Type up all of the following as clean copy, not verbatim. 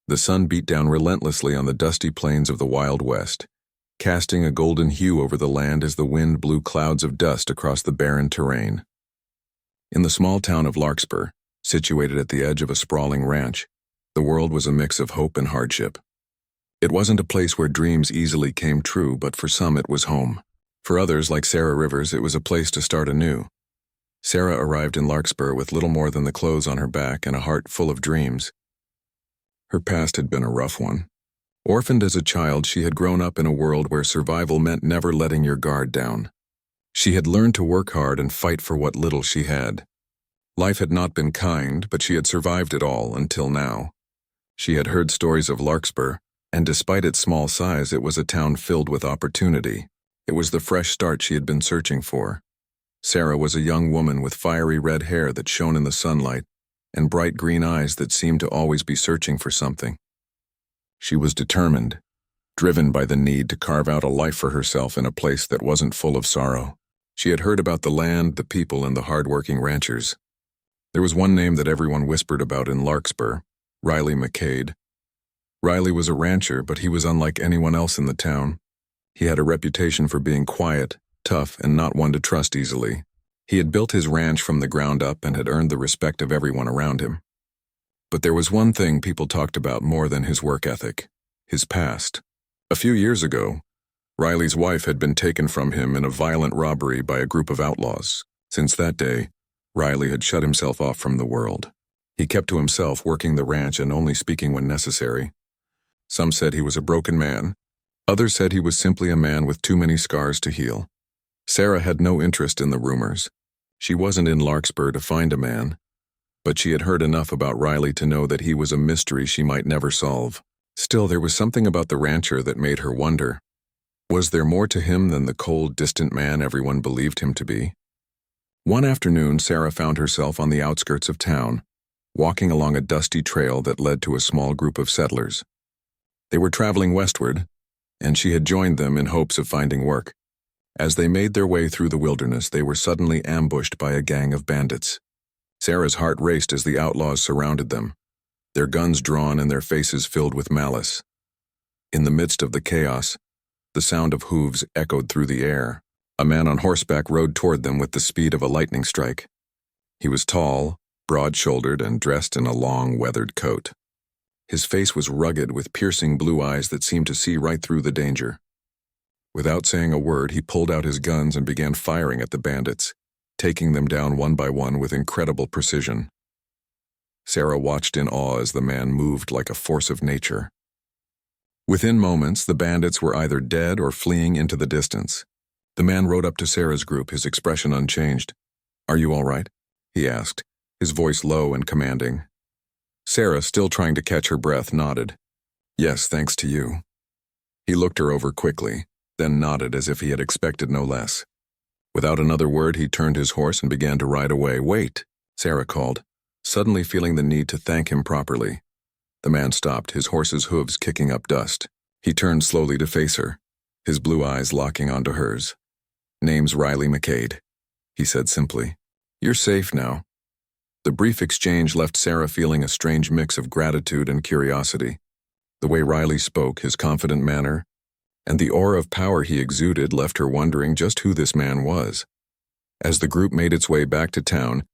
The sun beat down relentlessly on the dusty plains of the Wild West, casting a golden hue over the land as the wind blew clouds of dust across the barren terrain. In the small town of Larkspur, situated at the edge of a sprawling ranch, the world was a mix of hope and hardship. It wasn't a place where dreams easily came true, but for some it was home. For others, like Sarah Rivers, it was a place to start anew. Sarah arrived in Larkspur with little more than the clothes on her back and a heart full of dreams. Her past had been a rough one. Orphaned as a child, she had grown up in a world where survival meant never letting your guard down. She had learned to work hard and fight for what little she had. Life had not been kind, but she had survived it all until now. She had heard stories of Larkspur, and despite its small size, it was a town filled with opportunity. It was the fresh start she had been searching for. Sarah was a young woman with fiery red hair that shone in the sunlight and bright green eyes that seemed to always be searching for something. She was determined, driven by the need to carve out a life for herself in a place that wasn't full of sorrow. She had heard about the land, the people, and the hard-working ranchers. There was one name that everyone whispered about in Larkspur, Riley McCade. Riley was a rancher, but he was unlike anyone else in the town. He had a reputation for being quiet, tough, and not one to trust easily. He had built his ranch from the ground up and had earned the respect of everyone around him. But there was one thing people talked about more than his work ethic: his past. A few years ago, Riley's wife had been taken from him in a violent robbery by a group of outlaws. Since that day, Riley had shut himself off from the world. He kept to himself, working the ranch and only speaking when necessary. Some said he was a broken man. Others said he was simply a man with too many scars to heal. Sarah had no interest in the rumors. She wasn't in Larkspur to find a man, but she had heard enough about Riley to know that he was a mystery she might never solve. Still, there was something about the rancher that made her wonder. Was there more to him than the cold, distant man everyone believed him to be? One afternoon, Sarah found herself on the outskirts of town, walking along a dusty trail that led to a small group of settlers. They were traveling westward, and she had joined them in hopes of finding work. As they made their way through the wilderness, they were suddenly ambushed by a gang of bandits. Sarah's heart raced as the outlaws surrounded them, their guns drawn and their faces filled with malice. In the midst of the chaos, the sound of hooves echoed through the air. A man on horseback rode toward them with the speed of a lightning strike. He was tall, broad-shouldered, and dressed in a long, weathered coat. His face was rugged with piercing blue eyes that seemed to see right through the danger. Without saying a word, he pulled out his guns and began firing at the bandits, taking them down one by one with incredible precision. Sarah watched in awe as the man moved like a force of nature. Within moments, the bandits were either dead or fleeing into the distance. The man rode up to Sarah's group, his expression unchanged. "Are you all right?" he asked, his voice low and commanding. Sarah, still trying to catch her breath, nodded. "Yes, thanks to you." He looked her over quickly, then nodded as if he had expected no less. Without another word, he turned his horse and began to ride away. "Wait," Sarah called, suddenly feeling the need to thank him properly. The man stopped, his horse's hooves kicking up dust. He turned slowly to face her, his blue eyes locking onto hers. "Name's Riley McCade," he said simply. "You're safe now." The brief exchange left Sarah feeling a strange mix of gratitude and curiosity. The way Riley spoke, his confident manner, and the aura of power he exuded left her wondering just who this man was. As the group made its way back to town,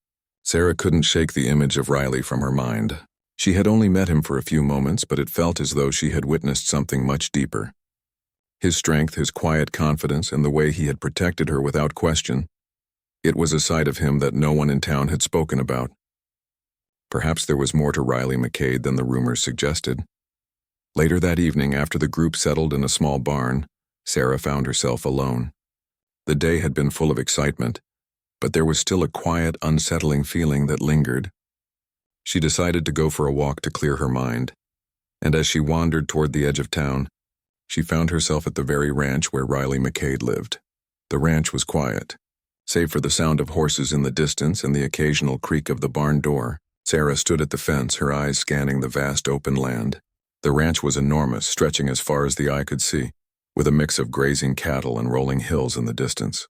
Sarah couldn't shake the image of Riley from her mind. She had only met him for a few moments, but it felt as though she had witnessed something much deeper. His strength, his quiet confidence, and the way he had protected her without question. It was a side of him that no one in town had spoken about. Perhaps there was more to Riley McCade than the rumors suggested. Later that evening, after the group settled in a small barn, Sarah found herself alone. The day had been full of excitement, but there was still a quiet, unsettling feeling that lingered. She decided to go for a walk to clear her mind, and as she wandered toward the edge of town, she found herself at the very ranch where Riley McCade lived. The ranch was quiet. Save for the sound of horses in the distance and the occasional creak of the barn door, Sarah stood at the fence, her eyes scanning the vast open land. The ranch was enormous, stretching as far as the eye could see, with a mix of grazing cattle and rolling hills in the distance.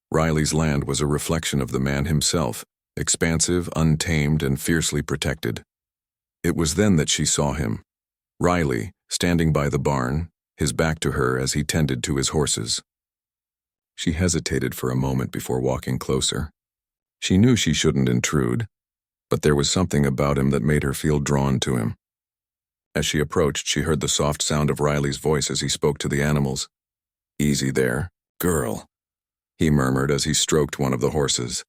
Riley's land was a reflection of the man himself, expansive, untamed, and fiercely protected. It was then that she saw him. Riley, standing by the barn, his back to her as he tended to his horses. She hesitated for a moment before walking closer. She knew she shouldn't intrude, but there was something about him that made her feel drawn to him. As she approached, she heard the soft sound of Riley's voice as he spoke to the animals. "Easy there, girl," he murmured as he stroked one of the horses.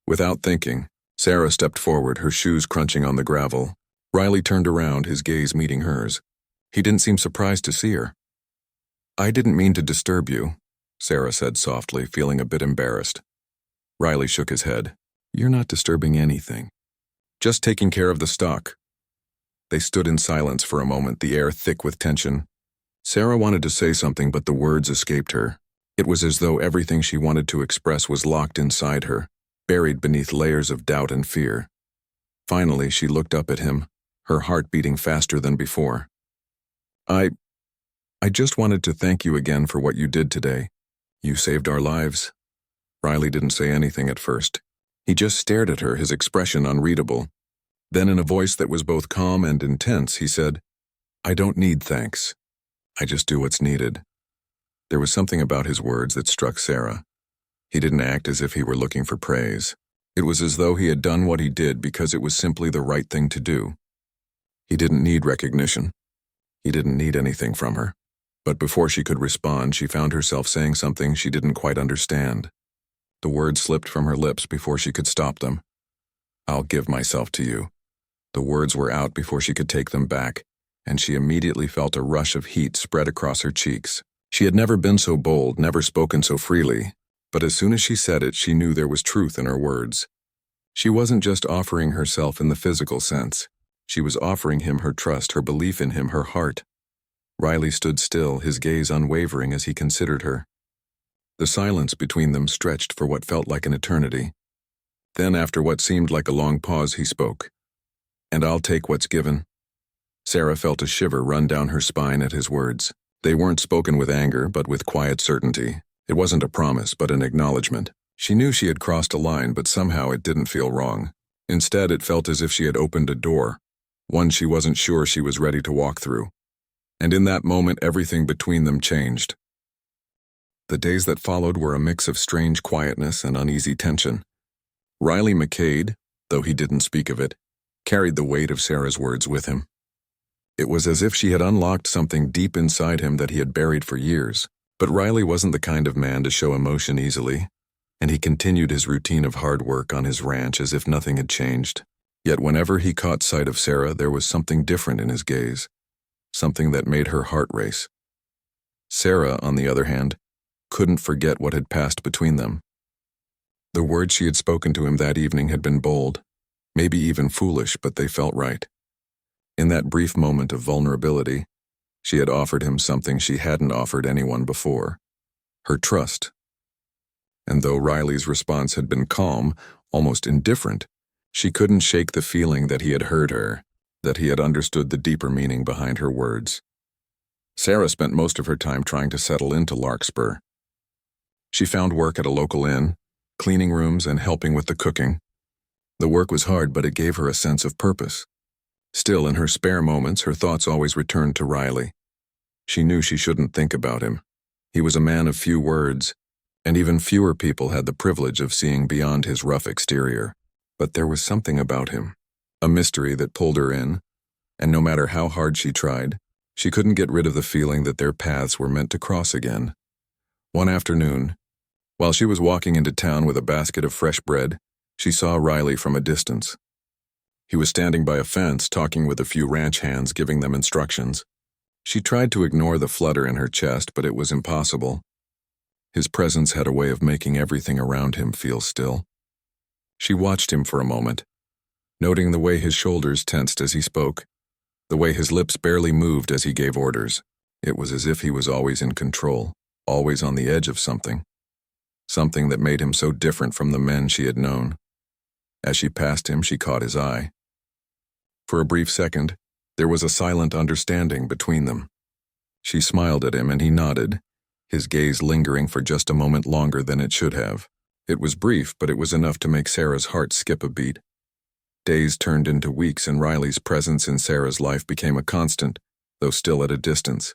Without thinking, Sarah stepped forward, her shoes crunching on the gravel. Riley turned around, his gaze meeting hers. He didn't seem surprised to see her. "I didn't mean to disturb you," Sarah said softly, feeling a bit embarrassed. Riley shook his head. "You're not disturbing anything. Just taking care of the stock." They stood in silence for a moment, the air thick with tension. Sarah wanted to say something, but the words escaped her. It was as though everything she wanted to express was locked inside her, buried beneath layers of doubt and fear. Finally, she looked up at him, her heart beating faster than before. I just wanted to thank you again for what you did today. You saved our lives." Riley didn't say anything at first. He just stared at her, his expression unreadable. Then in a voice that was both calm and intense, he said, "I don't need thanks. I just do what's needed." There was something about his words that struck Sarah. He didn't act as if he were looking for praise. It was as though he had done what he did because it was simply the right thing to do. He didn't need recognition. He didn't need anything from her. But before she could respond, she found herself saying something she didn't quite understand. The words slipped from her lips before she could stop them. "I'll give myself to you." The words were out before she could take them back, and she immediately felt a rush of heat spread across her cheeks. She had never been so bold, never spoken so freely, but as soon as she said it, she knew there was truth in her words. She wasn't just offering herself in the physical sense. She was offering him her trust, her belief in him, her heart. Riley stood still, his gaze unwavering as he considered her. The silence between them stretched for what felt like an eternity. Then, after what seemed like a long pause, he spoke. "And I'll take what's given." Sarah felt a shiver run down her spine at his words. They weren't spoken with anger, but with quiet certainty. It wasn't a promise, but an acknowledgement. She knew she had crossed a line, but somehow it didn't feel wrong. Instead, it felt as if she had opened a door, one she wasn't sure she was ready to walk through. And in that moment, everything between them changed. The days that followed were a mix of strange quietness and uneasy tension. Riley McCade, though he didn't speak of it, carried the weight of Sarah's words with him. It was as if she had unlocked something deep inside him that he had buried for years. But Riley wasn't the kind of man to show emotion easily, and he continued his routine of hard work on his ranch as if nothing had changed. Yet whenever he caught sight of Sarah, there was something different in his gaze, something that made her heart race. Sarah, on the other hand, couldn't forget what had passed between them. The words she had spoken to him that evening had been bold, maybe even foolish, but they felt right. In that brief moment of vulnerability, she had offered him something she hadn't offered anyone before, her trust. And though Riley's response had been calm, almost indifferent, she couldn't shake the feeling that he had heard her, that he had understood the deeper meaning behind her words. Sarah spent most of her time trying to settle into Larkspur. She found work at a local inn, cleaning rooms and helping with the cooking. The work was hard, but it gave her a sense of purpose. Still, in her spare moments, her thoughts always returned to Riley. She knew she shouldn't think about him. He was a man of few words, and even fewer people had the privilege of seeing beyond his rough exterior. But there was something about him, a mystery that pulled her in, and no matter how hard she tried, she couldn't get rid of the feeling that their paths were meant to cross again. One afternoon, while she was walking into town with a basket of fresh bread, she saw Riley from a distance. He was standing by a fence, talking with a few ranch hands, giving them instructions. She tried to ignore the flutter in her chest, but it was impossible. His presence had a way of making everything around him feel still. She watched him for a moment, noting the way his shoulders tensed as he spoke, the way his lips barely moved as he gave orders. It was as if he was always in control, always on the edge of something that made him so different from the men she had known. As she passed him, she caught his eye. For a brief second, there was a silent understanding between them. She smiled at him and he nodded, his gaze lingering for just a moment longer than it should have. It was brief, but it was enough to make Sarah's heart skip a beat. Days turned into weeks and Riley's presence in Sarah's life became a constant, though still at a distance.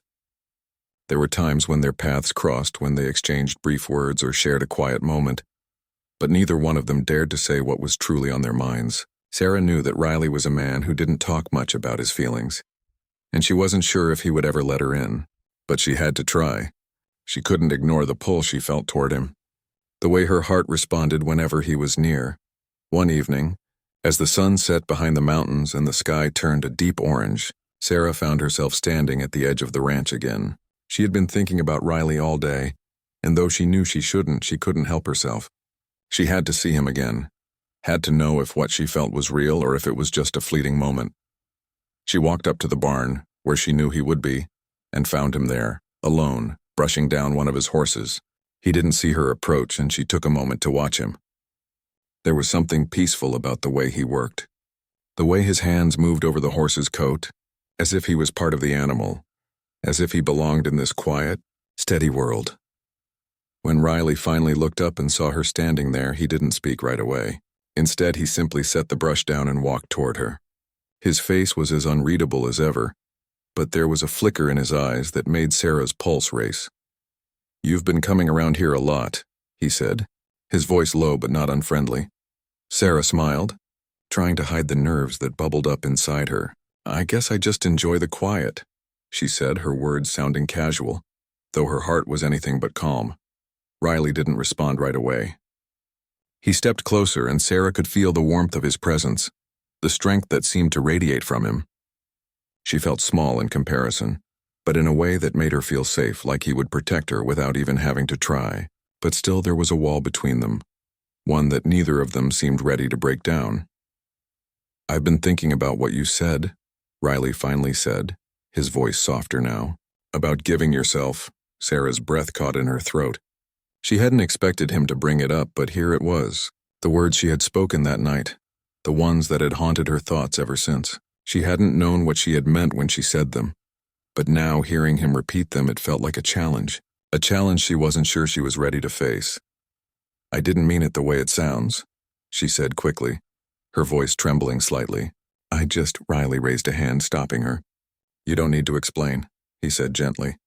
There were times when their paths crossed, when they exchanged brief words or shared a quiet moment, but neither one of them dared to say what was truly on their minds. Sarah knew that Riley was a man who didn't talk much about his feelings, and she wasn't sure if he would ever let her in, but she had to try. She couldn't ignore the pull she felt toward him, the way her heart responded whenever he was near. One evening, as the sun set behind the mountains and the sky turned a deep orange, Sarah found herself standing at the edge of the ranch again. She had been thinking about Riley all day, and though she knew she shouldn't, she couldn't help herself. She had to see him again, had to know if what she felt was real or if it was just a fleeting moment. She walked up to the barn, where she knew he would be, and found him there, alone, brushing down one of his horses. He didn't see her approach, and she took a moment to watch him. There was something peaceful about the way he worked, the way his hands moved over the horse's coat, as if he was part of the animal, as if he belonged in this quiet, steady world. When Riley finally looked up and saw her standing there, he didn't speak right away. Instead, he simply set the brush down and walked toward her. His face was as unreadable as ever, but there was a flicker in his eyes that made Sarah's pulse race. "You've been coming around here a lot," he said, his voice low but not unfriendly. Sarah smiled, trying to hide the nerves that bubbled up inside her. "I guess I just enjoy the quiet," she said, her words sounding casual, though her heart was anything but calm. Riley didn't respond right away. He stepped closer, and Sarah could feel the warmth of his presence, the strength that seemed to radiate from him. She felt small in comparison, but in a way that made her feel safe, like he would protect her without even having to try. But still there was a wall between them, one that neither of them seemed ready to break down. "I've been thinking about what you said," Riley finally said, his voice softer now. "About giving yourself." Sarah's breath caught in her throat. She hadn't expected him to bring it up, but here it was, the words she had spoken that night, the ones that had haunted her thoughts ever since. She hadn't known what she had meant when she said them, but now hearing him repeat them, it felt like a challenge she wasn't sure she was ready to face. "I didn't mean it the way it sounds," she said quickly, her voice trembling slightly. Riley raised a hand, stopping her. "You don't need to explain," he said gently.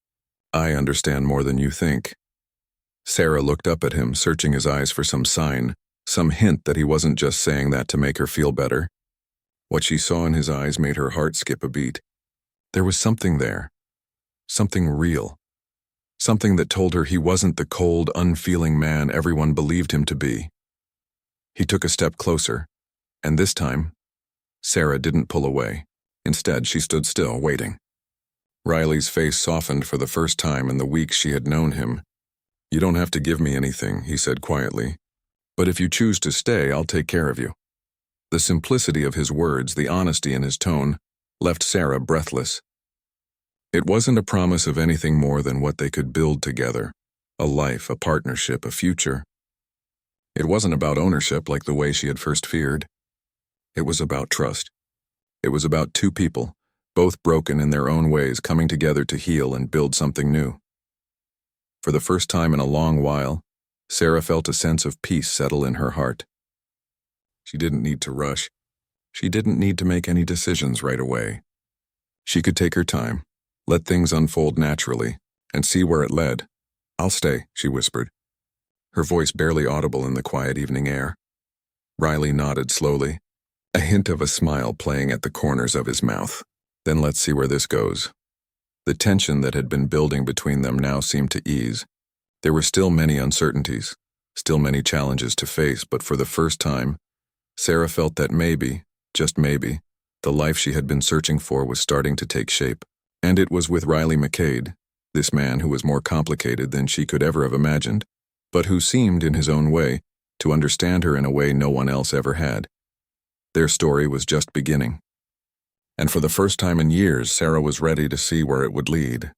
"I understand more than you think." Sarah looked up at him, searching his eyes for some sign, some hint that he wasn't just saying that to make her feel better. What she saw in his eyes made her heart skip a beat. There was something there, something real, something that told her he wasn't the cold, unfeeling man everyone believed him to be. He took a step closer, and this time, Sarah didn't pull away. Instead, she stood still, waiting. Riley's face softened for the first time in the weeks she had known him. "You don't have to give me anything," he said quietly, "but if you choose to stay, I'll take care of you." The simplicity of his words, the honesty in his tone, left Sarah breathless. It wasn't a promise of anything more than what they could build together, a life, a partnership, a future. It wasn't about ownership like the way she had first feared. It was about trust. It was about two people, both broken in their own ways, coming together to heal and build something new. For the first time in a long while, Sarah felt a sense of peace settle in her heart. She didn't need to rush. She didn't need to make any decisions right away. She could take her time, let things unfold naturally, and see where it led. "I'll stay," she whispered, her voice barely audible in the quiet evening air. Riley nodded slowly, a hint of a smile playing at the corners of his mouth. "Then let's see where this goes." The tension that had been building between them now seemed to ease. There were still many uncertainties, still many challenges to face, but for the first time, Sarah felt that maybe, just maybe, the life she had been searching for was starting to take shape. And it was with Riley McCade, this man who was more complicated than she could ever have imagined, but who seemed, in his own way, to understand her in a way no one else ever had. Their story was just beginning. And for the first time in years, Sarah was ready to see where it would lead.